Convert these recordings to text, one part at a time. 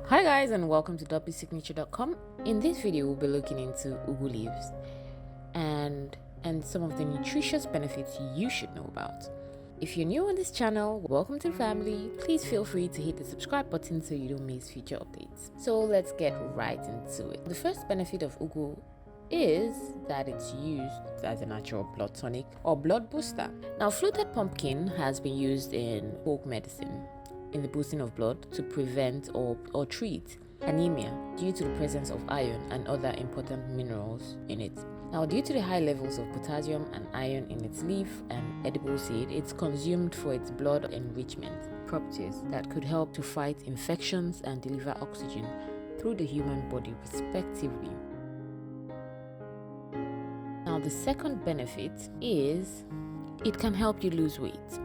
Hi guys, and welcome to wsignature.com. In this video we'll be looking into ugu leaves and some of the nutritious benefits you should know about. If you're new on this channel, welcome to the family. Please feel free to hit the subscribe button so you don't miss future updates. So let's get right into it. The first benefit of ugu is that it's used as a natural blood tonic or blood booster. Now, fluted pumpkin has been used in folk medicine in the boosting of blood to prevent or treat anemia due to the presence of iron and other important minerals in it. Now, due to the high levels of potassium and iron in its leaf and edible seed, it's consumed for its blood enrichment properties that could help to fight infections and deliver oxygen through the human body respectively. Now, the second benefit is it can help you lose weight.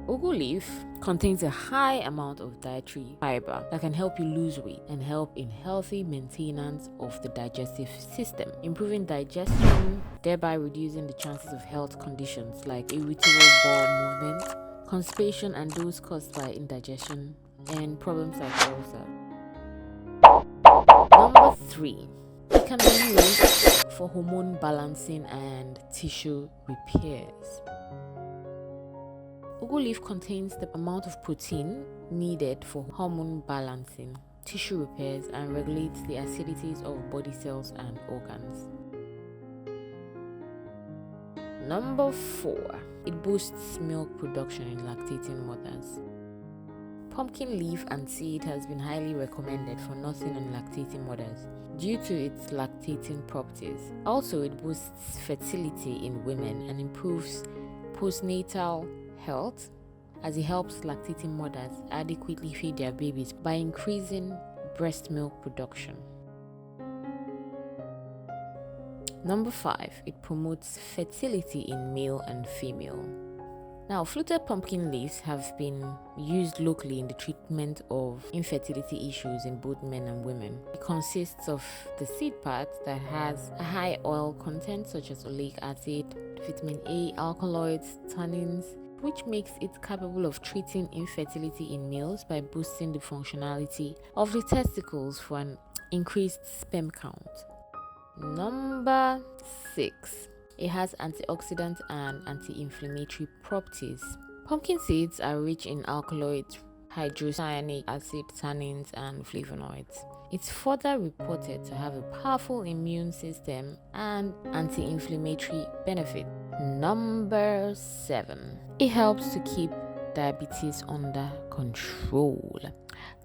Ugu leaf contains a high amount of dietary fiber that can help you lose weight and help in healthy maintenance of the digestive system, improving digestion, thereby reducing the chances of health conditions like irritable bowel movement, constipation, and those caused by indigestion and problems like ulcer. Number 3. It can be used for hormone balancing and tissue repairs. Ugu leaf contains the amount of protein needed for hormone balancing, tissue repairs, and regulates the acidities of body cells and organs. Number 4. It boosts milk production in lactating mothers. Pumpkin leaf and seed has been highly recommended for nursing and lactating mothers due to its lactating properties. Also, it boosts fertility in women and improves postnatal health as it helps lactating mothers adequately feed their babies by increasing breast milk production. Number 5. It promotes fertility in male and female. Now, fluted pumpkin leaves have been used locally in the treatment of infertility issues in both men and women. It consists of the seed part that has a high oil content such as oleic acid, vitamin A, alkaloids, tannins, which makes it capable of treating infertility in males by boosting the functionality of the testicles for an increased sperm count. Number 6. It has antioxidant and anti-inflammatory properties. Pumpkin seeds are rich in alkaloids, hydrocyanic acid, tannins, and flavonoids. It's further reported to have a powerful immune system and anti-inflammatory benefit. Number 7. It helps to keep diabetes under control.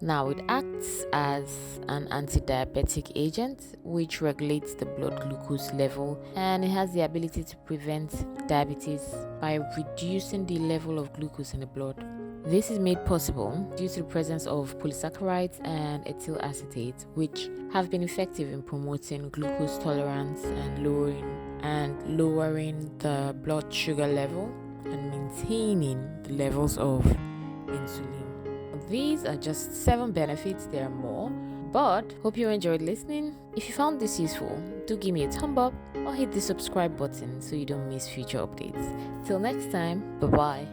Now, it acts as an anti-diabetic agent which regulates the blood glucose level, and it has the ability to prevent diabetes by reducing the level of glucose in the blood. This is made possible due to the presence of polysaccharides and ethyl acetate, which have been effective in promoting glucose tolerance and lowering the blood sugar level and maintaining the levels of insulin. These are just 7 benefits. There are more, but hope you enjoyed listening. If you found this useful, do give me a thumb up or hit the subscribe button so you don't miss future updates. Till next time, bye bye.